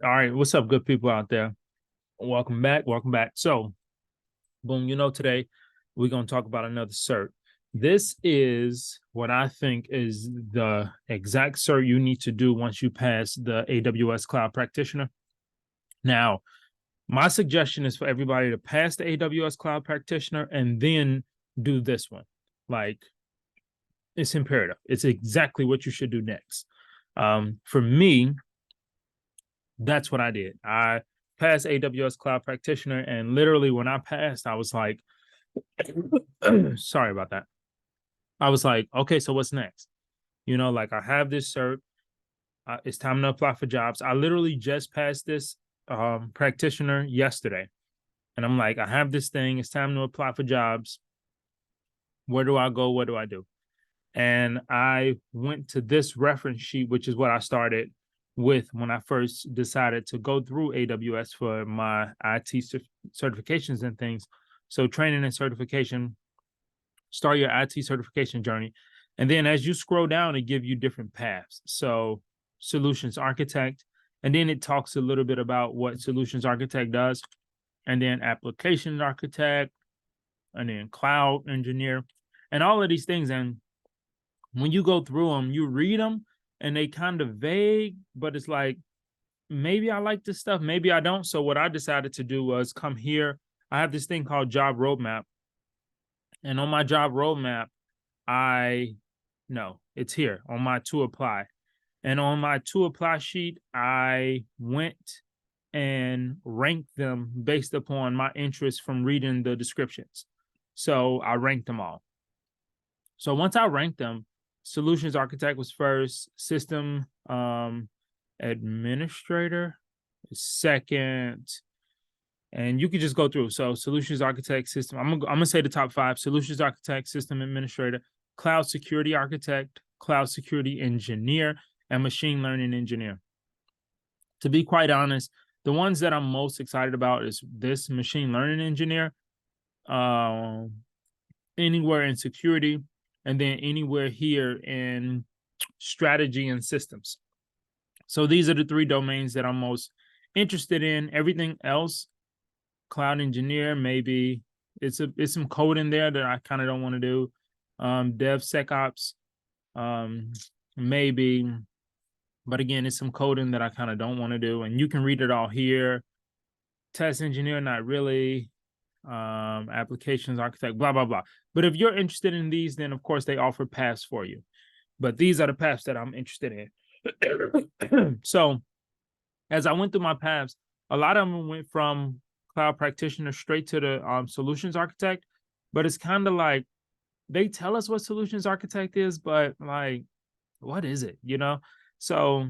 All right, what's up, good people out there? Welcome back. Welcome back. So, boom, today we're going to talk about another cert. This is what I think is the exact cert you need to do once you pass the AWS Cloud Practitioner. Now, my suggestion is for everybody to pass the AWS Cloud Practitioner and then do this one. Like, it's imperative. It's exactly what you should do next. For me, that's what I did. I passed AWS Cloud Practitioner, and literally when I passed, I was like, sorry about that. I was like, okay, so what's next? Like I have this cert. It's time to apply for jobs. I literally just passed this practitioner yesterday, and I'm like, I have this thing. It's time to apply for jobs. Where do I go? What do I do? And I went to this reference sheet, which is what I started with when I first decided to go through AWS for my IT certifications and things. So training and certification, start your IT certification journey. And then as you scroll down, it gives you different paths. So solutions architect, and then it talks a little bit about what solutions architect does, and then application architect, and then cloud engineer, and all of these things. And when you go through them, you read them and they kind of vague, but it's like, maybe I like this stuff, maybe I don't. So what I decided to do was come here. I have this thing called job roadmap. And on my job roadmap, it's here on my to apply. And on my to apply sheet, I went and ranked them based upon my interest from reading the descriptions. So I ranked them all. So once I ranked them, solutions architect was first, system administrator second, and you could just go through. So solutions architect, system. I'm gonna say the top 5: solutions architect, system administrator, cloud security architect, cloud security engineer, and machine learning engineer. To be quite honest, the ones that I'm most excited about is this machine learning engineer, anywhere in security, and then anywhere here in strategy and systems. So these are the 3 domains that I'm most interested in. Everything else, cloud engineer, maybe it's some code in there that I kind of don't want to do. DevSecOps, maybe, but again, it's some coding that I kind of don't want to do. And you can read it all here. Test engineer, not really. Applications architect, blah blah blah. But if you're interested in these, then of course they offer paths for you. But these are the paths that I'm interested in. So as I went through my paths, a lot of them went from cloud practitioner straight to the solutions architect. But it's kind of like they tell us what solutions architect is, but like, what is it? So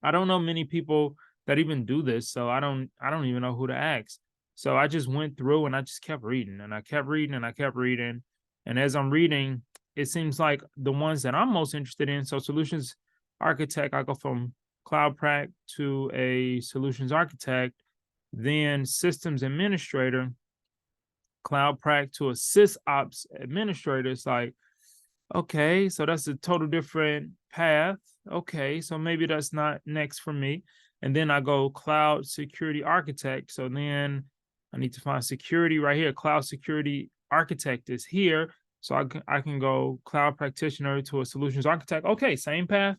I don't know many people that even do this, so I don't even know who to ask. So I just went through and I just kept reading and I kept reading and I kept reading. And as I'm reading, it seems like the ones that I'm most interested in. So solutions architect, I go from cloud prac to a solutions architect, then systems administrator, cloud prac to a sysops administrator. It's like, okay, so that's a total different path. Okay, so maybe that's not next for me. And then I go cloud security architect. So then I need to find security right here. Cloud security architect is here. So I can go cloud practitioner to a solutions architect. Okay, same path.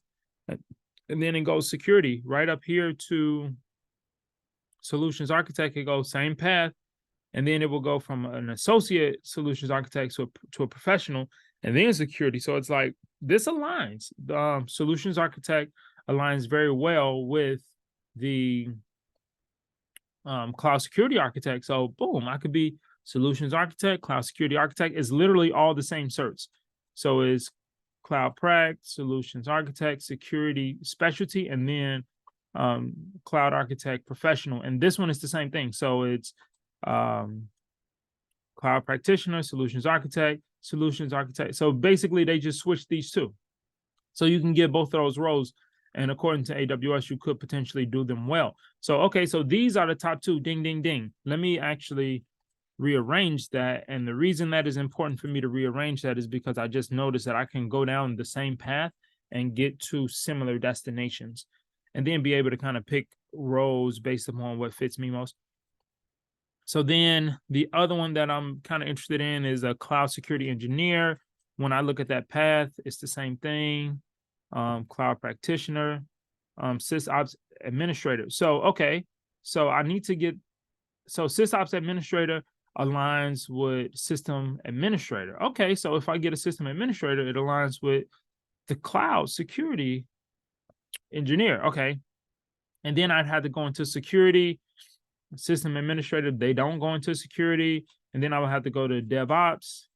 And then it goes security right up here to solutions architect. It goes same path. And then it will go from an associate solutions architect to a professional, and then security. So it's like this aligns. The solutions architect aligns very well with the cloud security architect. So boom, I could be solutions architect, cloud security architect. Is literally all the same certs. So it's cloud prac, solutions architect, security specialty, and then cloud architect professional. And this one is the same thing. So it's cloud practitioner, solutions architect. So basically, they just switched these two. So you can get both of those roles. And according to AWS, you could potentially do them well. So, okay, so these are the top 2. Ding, ding, ding. Let me actually rearrange that. And the reason that is important for me to rearrange that is because I just noticed that I can go down the same path and get to similar destinations. and then be able to kind of pick roles based upon what fits me most. So then the other one that I'm kind of interested in is a cloud security engineer. When I look at that path, it's the same thing. Cloud practitioner, sysops administrator. So, okay. So I need to get, so sysops administrator aligns with system administrator. Okay. So if I get a system administrator, it aligns with the cloud security engineer. Okay. And then I'd have to go into security, system administrator. They don't go into security. And then I would have to go to DevOps,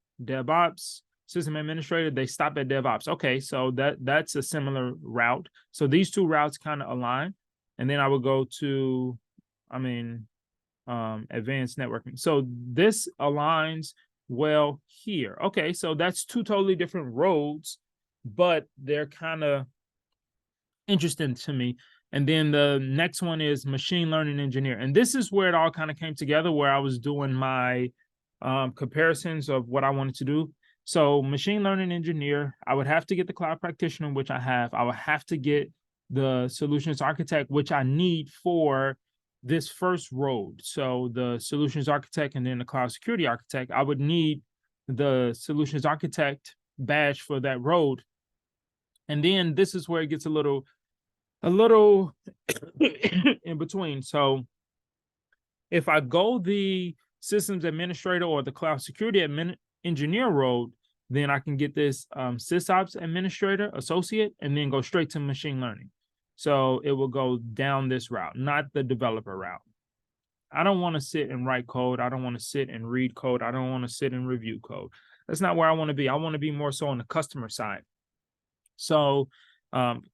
system administrator. They stop at DevOps. Okay, so that's a similar route. So these two routes kind of align. And then I would go to, advanced networking. So this aligns well here. Okay, so that's two totally different roads, but they're kind of interesting to me. And then the next one is machine learning engineer. And this is where it all kind of came together, where I was doing my comparisons of what I wanted to do. So machine learning engineer, I would have to get the cloud practitioner, which I have. I would have to get the solutions architect, which I need for this first road. So the solutions architect and then the cloud security architect, I would need the solutions architect badge for that road. And then this is where it gets a little in between. So if I go the systems administrator or the cloud security engineer road, then I can get this sysops administrator associate and then go straight to machine learning. So it will go down this route, not the developer route. I don't want to sit and write code. I don't want to sit and read code. I don't want to sit and review code. That's not where I want to be. I want to be more so on the customer side. So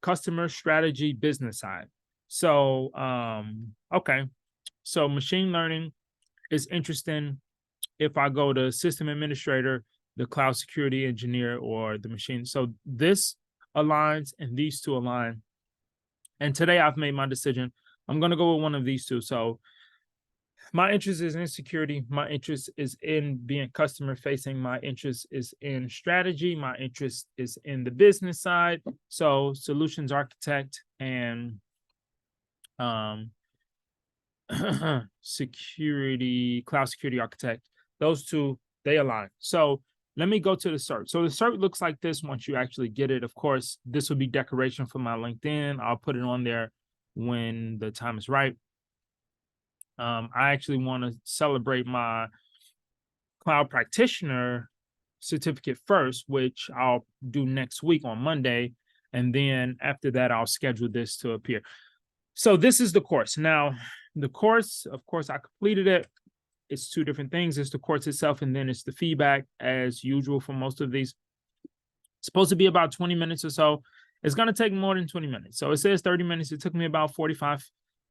customer strategy, business side. So, okay. So machine learning is interesting if I go to system administrator, the cloud security engineer, or the machine. So this aligns and these two align. And today I've made my decision. I'm going to go with one of these two. So my interest is in security. My interest is in being customer facing. My interest is in strategy. My interest is in the business side. So solutions architect and security, cloud security architect, those two, they align. So let me go to the cert. So the cert looks like this once you actually get it. Of course, this will be decoration for my LinkedIn. I'll put it on there when the time is right. I actually want to celebrate my cloud practitioner certificate first, which I'll do next week on Monday. And then after that, I'll schedule this to appear. So this is the course. Now, the course, of course, I completed it. It's two different things. It's the course itself, and then it's the feedback as usual for most of these. It's supposed to be about 20 minutes or so. It's going to take more than 20 minutes. So it says 30 minutes. It took me about 45,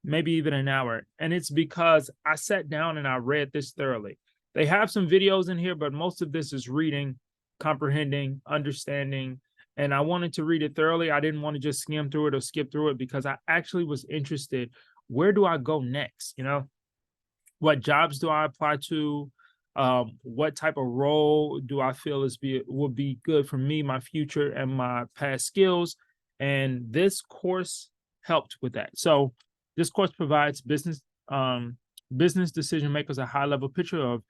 maybe even an hour. And it's because I sat down and I read this thoroughly. They have some videos in here, but most of this is reading, comprehending, understanding. And I wanted to read it thoroughly. I didn't want to just skim through it or skip through it because I actually was interested. Where do I go next? You know, what jobs do I apply to? What type of role do I feel would be good for me, my future, and my past skills? And this course helped with that. So this course provides business decision makers a high-level picture of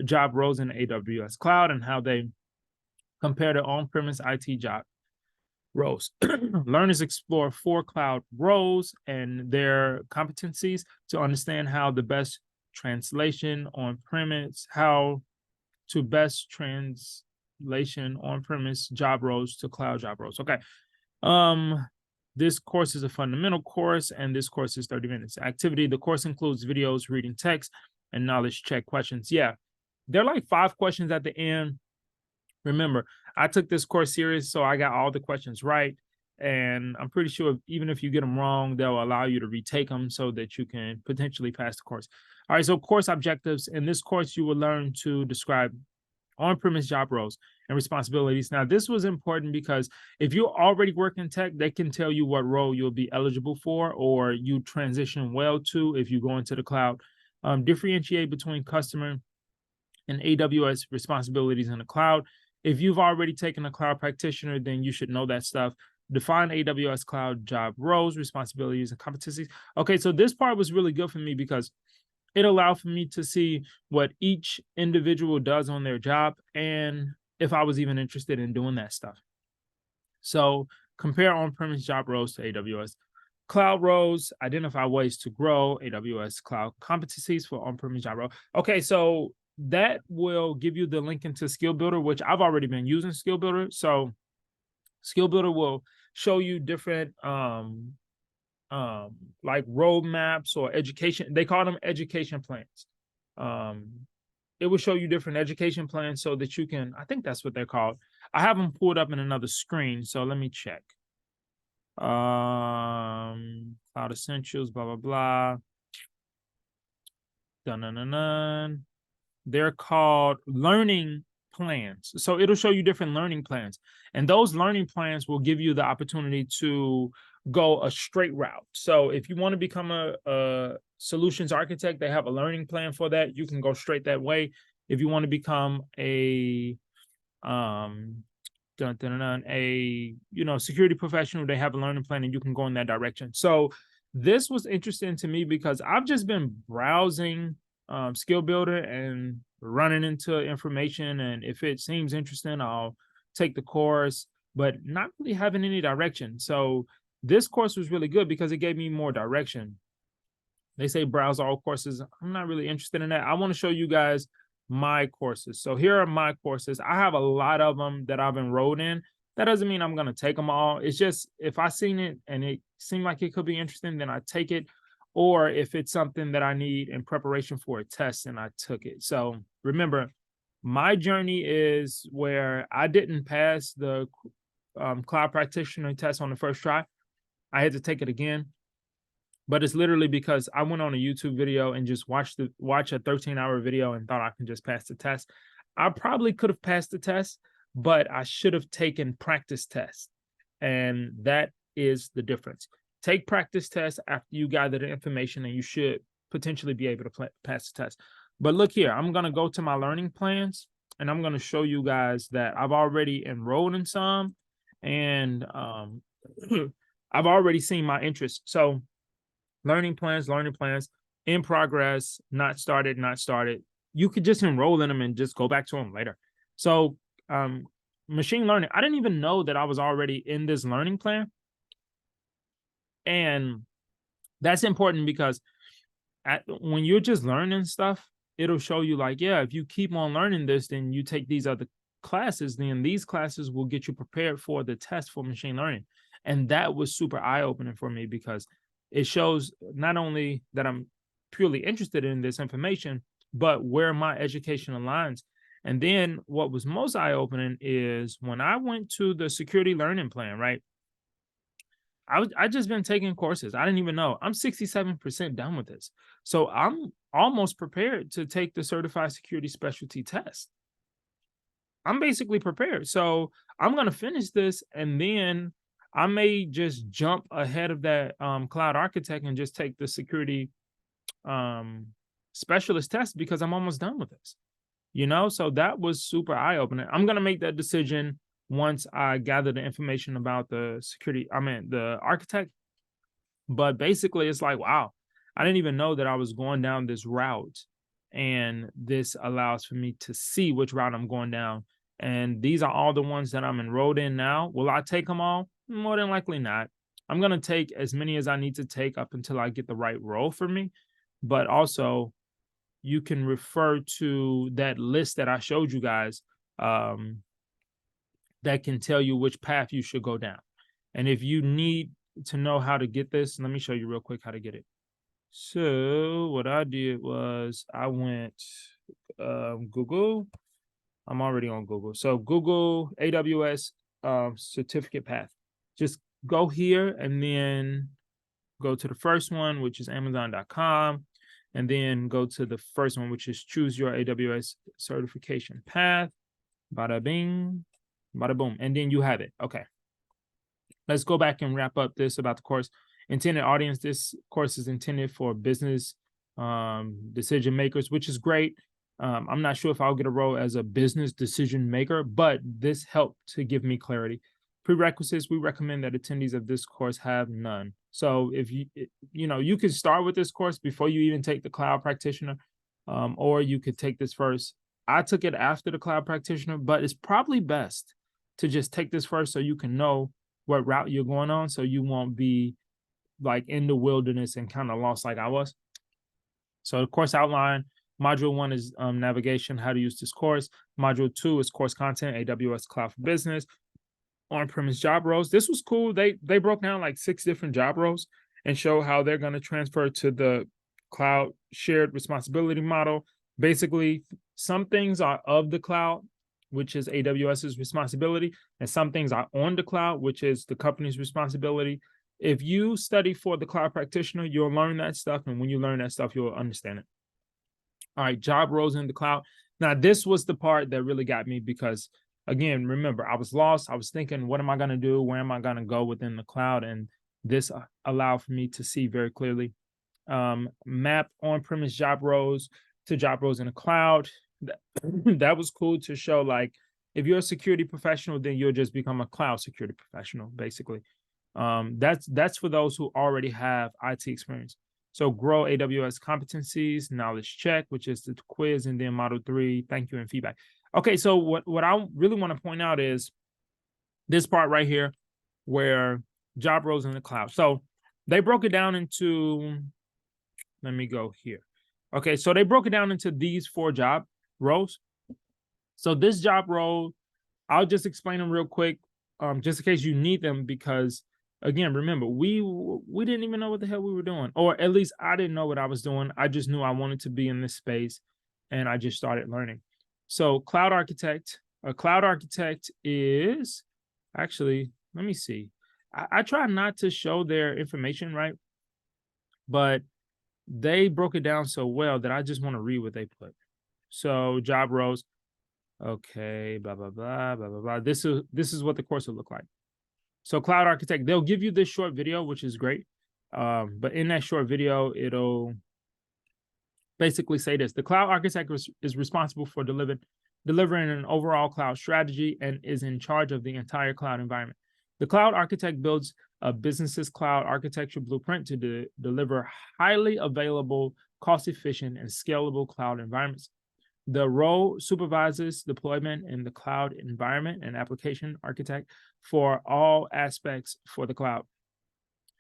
job roles in the AWS Cloud and how they compare to on-premise IT job roles. Learners explore 4 cloud roles and their competencies to understand how the best translation on-premise, how to best translation on-premise job roles to cloud job roles. Okay. This course is a fundamental course, and this course is 30 minutes. Activity, the course includes videos, reading text, and knowledge check questions. Yeah, there are like 5 questions at the end. Remember, I took this course serious, so I got all the questions right. And I'm pretty sure even if you get them wrong, they'll allow you to retake them so that you can potentially pass the course. All right, so course objectives. In this course, you will learn to describe on-premise job roles and responsibilities. Now, this was important because if you already work in tech, they can tell you what role you'll be eligible for or you transition well to if you go into the cloud. Differentiate between customer and AWS responsibilities in the cloud. If you've already taken a cloud practitioner, then you should know that stuff. define AWS Cloud job roles, responsibilities, and competencies. Okay, so this part was really good for me because it allowed for me to see what each individual does on their job and if I was even interested in doing that stuff. So compare on-premise job roles to AWS Cloud roles, identify ways to grow, AWS Cloud competencies for on-premise job role. Okay, so that will give you the link into Skill Builder, which I've already been using Skill Builder. So Skill Builder will show you different like roadmaps or education. They call them education plans. It will show you different education plans so that you can, I think that's what they're called. I have them pulled up in another screen, so let me check. Cloud Essentials, blah, blah, blah. Dun-dun-dun-dun. They're called learning plans. So it'll show you different learning plans. And those learning plans will give you the opportunity to go a straight route. So if you want to become a solutions architect, they have a learning plan for that. You can go straight that way. If you want to become a security professional, they have a learning plan and you can go in that direction. So this was interesting to me because I've just been browsing Skill Builder and running into information, and if it seems interesting, I'll take the course, but not really having any direction. So this course was really good because it gave me more direction. They say browse all courses. I'm not really interested in that. I want to show you guys my courses. So here are my courses. I have a lot of them that I've enrolled in. That doesn't mean I'm going to take them all. It's just if I seen it and it seemed like it could be interesting, then I take it. Or if it's something that I need in preparation for a test, and I took it. So remember, my journey is where I didn't pass the cloud practitioner test on the first try. I had to take it again. But it's literally because I went on a YouTube video and just watch a 13-hour video and thought I can just pass the test. I probably could have passed the test, but I should have taken practice tests. And that is the difference. Take practice tests after you gather the information, and you should potentially be able to pass the test. But look here, I'm going to go to my learning plans, and I'm going to show you guys that I've already enrolled in some, and I've already seen my interest. So learning plans, in progress, not started. You could just enroll in them and just go back to them later. So machine learning, I didn't even know that I was already in this learning plan. And that's important because when you're just learning stuff, it'll show you like, yeah, if you keep on learning this, then you take these other classes, then these classes will get you prepared for the test for machine learning. And that was super eye-opening for me because it shows not only that I'm purely interested in this information, but where my education aligns. And then what was most eye-opening is when I went to the security learning plan, right? I just been taking courses. I didn't even know. I'm 67% done with this. So I'm almost prepared to take the certified security specialty test. I'm basically prepared. So I'm going to finish this, and then I may just jump ahead of that cloud architect and just take the security specialist test because I'm almost done with this. So that was super eye-opening. I'm going to make that decision once I gather the information about the architect. But basically, it's like, wow, I didn't even know that I was going down this route. And this allows for me to see which route I'm going down. And these are all the ones that I'm enrolled in now. Will I take them all? More than likely not. I'm going to take as many as I need to take up until I get the right role for me. But also, you can refer to that list that I showed you guys that can tell you which path you should go down. And if you need to know how to get this, let me show you real quick how to get it. So what I did was I went Google. I'm already on Google. So Google AWS certificate path. Just go here and then go to the first one, which is Amazon.com. And then go to the first one, which is choose your AWS certification path. Bada bing, bada boom. And then you have it. Okay. Let's go back and wrap up this about the course. Intended audience. This course is intended for business decision makers, which is great. I'm not sure if I'll get a role as a business decision maker, but this helped to give me clarity. Prerequisites, we recommend that attendees of this course have none. So if you can start with this course before you even take the cloud practitioner, or you could take this first. I took it after the cloud practitioner, but it's probably best to just take this first so you can know what route you're going on, so you won't be like in the wilderness and kind of lost like I was. So the course outline, module 1 is navigation, how to use this course. Module 2 is course content, AWS Cloud for Business, on-premise job roles. This was cool. They broke down like 6 different job roles and show how they're going to transfer to the cloud shared responsibility model. Basically, some things are of the cloud, which is AWS's responsibility, and some things are on the cloud, which is the company's responsibility. If you study for the cloud practitioner, you'll learn that stuff, and when you learn that stuff, you'll understand it. All right, job roles in the cloud. Now, this was the part that really got me because, again, remember, I was lost. I was thinking, what am I going to do? Where am I going to go within the cloud? And this allowed for me to see very clearly. Map on-premise job roles to job roles in the cloud. That was cool to show, like, if you're a security professional, then you'll just become a cloud security professional, basically. That's for those who already have IT experience. So grow AWS competencies, knowledge check, which is the quiz, and then model 3, thank you and feedback. Okay, so what I really want to point out is this part right here, where job roles in the cloud. So they broke it down into, let me go here. Okay, so they broke it down into these 4 job roles. So this job role, I'll just explain them real quick, just in case you need them, because again, remember, we didn't even know what the hell we were doing, or at least I didn't know what I was doing. I just knew I wanted to be in this space, and I just started learning. So cloud architect, a cloud architect is actually, let me see. I try not to show their information, right? But they broke it down so well that I just want to read what they put. So job roles, okay, blah, blah, blah, blah, blah, blah. This is what the course will look like. So cloud architect, they'll give you this short video, which is great. But in that short video, it'll basically say this: the cloud architect is responsible for delivering an overall cloud strategy and is in charge of the entire cloud environment. The cloud architect builds a business's cloud architecture blueprint to deliver highly available, cost-efficient, and scalable cloud environments. The role supervises deployment in the cloud environment and application architect for all aspects for the cloud.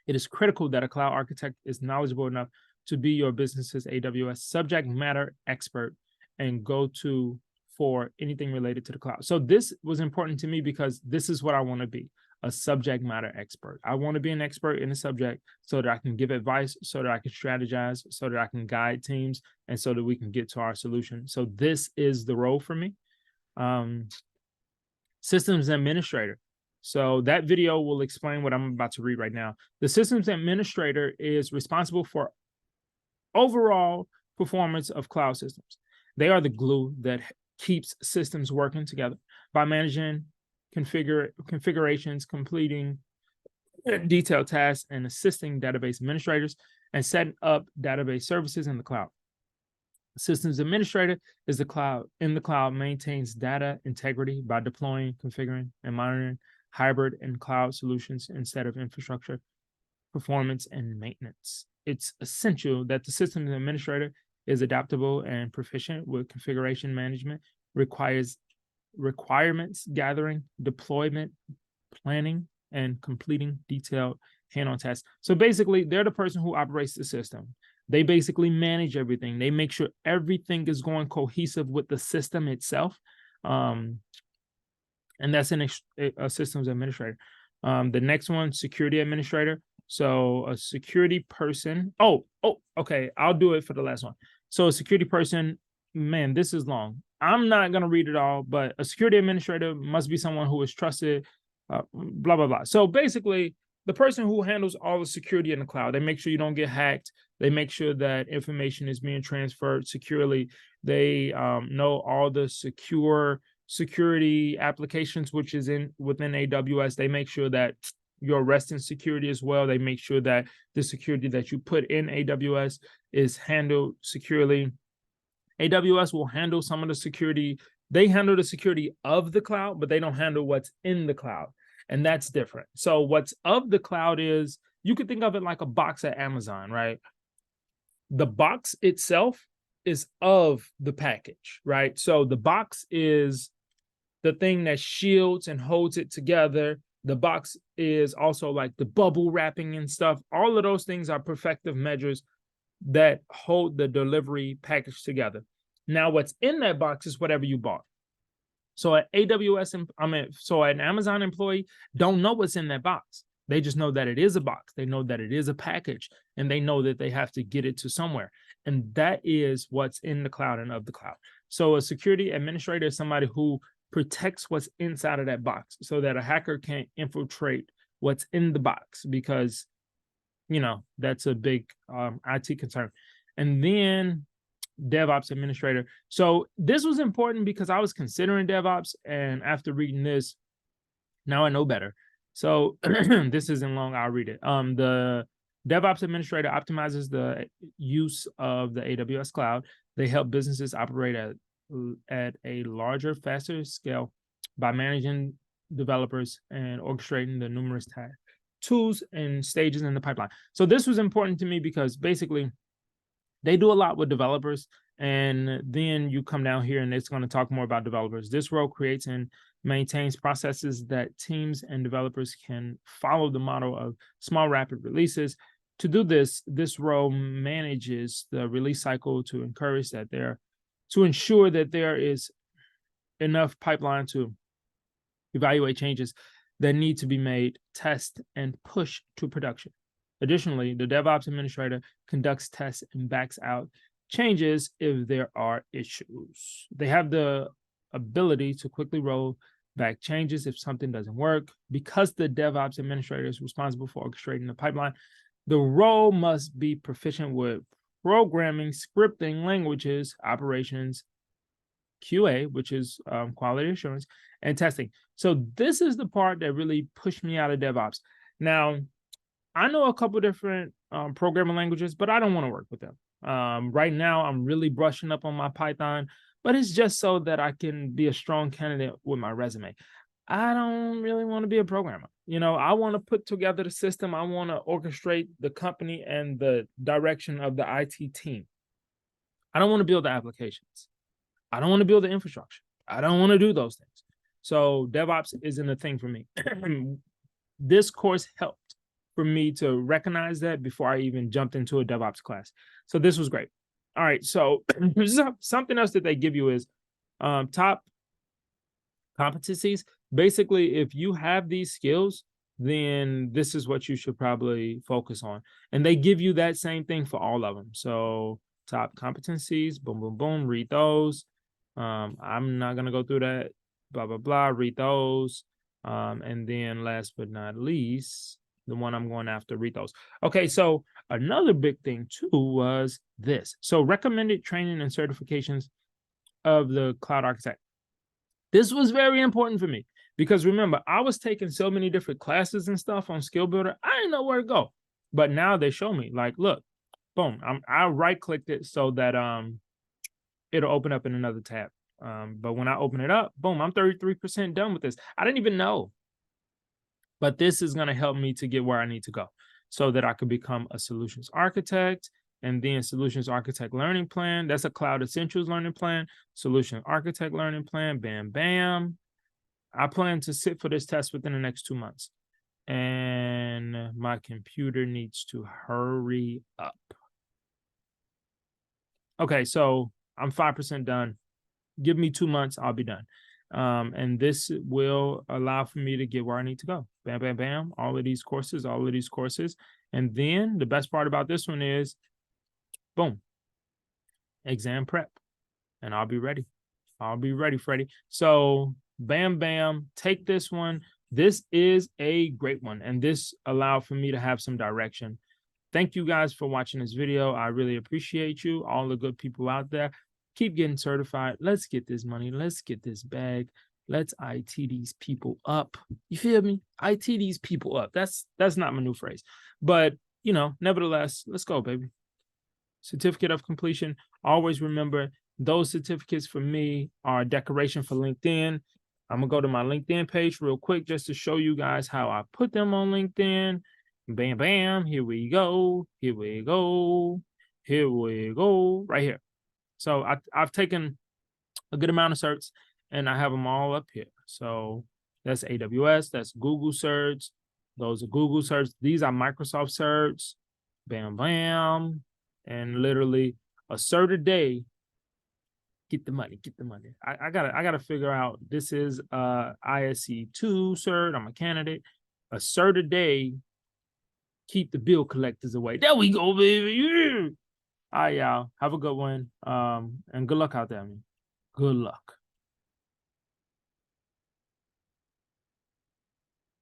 It is critical that a cloud architect is knowledgeable enough to be your business's AWS subject matter expert and go-to for anything related to the cloud. So this was important to me because this is what I want to be, a subject matter expert. I want to be an expert in the subject so that I can give advice, so that I can strategize, so that I can guide teams, and so that we can get to our solution. So this is the role for me. Systems administrator. So that video will explain what I'm about to read right now. The systems administrator is responsible for overall performance of cloud systems. They are the glue that keeps systems working together by managing configurations, completing detailed tasks, and assisting database administrators and setting up database services in the cloud. Systems administrator is in the cloud maintains data integrity by deploying, configuring, and monitoring hybrid and cloud solutions instead of infrastructure, performance, and maintenance. It's essential that the systems administrator is adaptable and proficient with configuration management, requirements gathering, deployment, planning, and completing detailed hand-on tasks. So basically, they're the person who operates the system. They basically manage everything. They make sure everything is going cohesive with the system itself. And that's a systems administrator. The next one, security administrator. So a security person. Okay. I'll do it for the last one. So a security person, man, this is long. I'm not going to read it all, but a security administrator must be someone who is trusted, blah, blah, blah. So basically, the person who handles all the security in the cloud, they make sure you don't get hacked. They make sure that information is being transferred securely. They know all the security applications, which is within AWS. They make sure that you're resting security as well. They make sure that the security that you put in AWS is handled securely. AWS will handle some of the security. They handle the security of the cloud, but they don't handle what's in the cloud. And that's different. So what's of the cloud is, you could think of it like a box at Amazon, right? The box itself is of the package, right? So the box is the thing that shields and holds it together. The box is also like the bubble wrapping and stuff. All of those things are protective measures that hold the delivery package together. Now, what's in that box is whatever you bought. So an an Amazon employee don't know what's in that box. They just know that it is a box. They know that it is a package, and they know that they have to get it to somewhere. And that is what's in the cloud and of the cloud. So a security administrator is somebody who protects what's inside of that box so that a hacker can't infiltrate what's in the box, because, that's a big IT concern. And then DevOps administrator. So this was important because I was considering DevOps, and after reading this, now I know better. So this isn't long, I'll read it. The DevOps administrator optimizes the use of the AWS cloud. They help businesses operate at a larger, faster scale by managing developers and orchestrating the numerous tools and stages in the pipeline. So this was important to me because basically they do a lot with developers, and then you come down here and it's going to talk more about developers. This role creates and maintains processes that teams and developers can follow the model of small, rapid releases. To do this, this role manages the release cycle to ensure that there is enough pipeline to evaluate changes that need to be made, test, and push to production. Additionally, the DevOps administrator conducts tests and backs out changes if there are issues. They have the ability to quickly roll back changes if something doesn't work. Because the DevOps administrator is responsible for orchestrating the pipeline, the role must be proficient with programming, scripting languages, operations, QA, which is quality assurance, and testing. So this is the part that really pushed me out of DevOps. Now, I know a couple different programming languages, but I don't want to work with them. Right now, I'm really brushing up on my Python, but it's just so that I can be a strong candidate with my resume. I don't really want to be a programmer. I want to put together the system. I want to orchestrate the company and the direction of the IT team. I don't want to build the applications. I don't want to build the infrastructure. I don't want to do those things. So DevOps isn't a thing for me. This course helped for me to recognize that before I even jumped into a DevOps class. So this was great. All right, so something else that they give you is top competencies. Basically, if you have these skills, then this is what you should probably focus on. And they give you that same thing for all of them. So top competencies, boom, boom, boom, read those. I'm not going to go through that, blah, blah, blah, read those. And then last but not least, the one I'm going after, read those. Okay, so another big thing too was this. So recommended training and certifications of the cloud architect. This was very important for me because remember, I was taking so many different classes and stuff on Skill Builder. I didn't know where to go. But now they show me, like, look, boom, I right-clicked it so that it'll open up in another tab. But when I open it up, boom, I'm 33% done with this. I didn't even know. But this is going to help me to get where I need to go so that I could become a solutions architect, and then solutions architect learning plan. That's a Cloud Essentials learning plan, solution architect learning plan, bam, bam. I plan to sit for this test within the next 2 months. And my computer needs to hurry up. Okay, so I'm 5% done. Give me 2 months, I'll be done. And this will allow for me to get where I need to go. Bam, bam, bam. All of these courses. And then the best part about this one is, boom, exam prep. And I'll be ready. I'll be ready, Freddie. So bam, bam, take this one. This is a great one. And this allowed for me to have some direction. Thank you guys for watching this video. I really appreciate you, all the good people out there. Keep getting certified. Let's get this money. Let's get this bag. Let's IT these people up. You feel me? IT these people up. That's not my new phrase. But, nevertheless, let's go, baby. Certificate of completion. Always remember, those certificates for me are a decoration for LinkedIn. I'm gonna go to my LinkedIn page real quick just to show you guys how I put them on LinkedIn. Bam, bam, here we go, here we go, here we go, right here. So I've taken a good amount of certs and I have them all up here. So that's AWS, that's Google certs. Those are Google certs. These are Microsoft certs. Bam, bam. And literally a cert a day. Get the money, get the money. I gotta figure out, this is ISC2 cert. I'm a candidate. A cert a day, keep the bill collectors away. There we go, baby. Yeah. All right, y'all. Have a good one. And good luck out there, man. Good luck.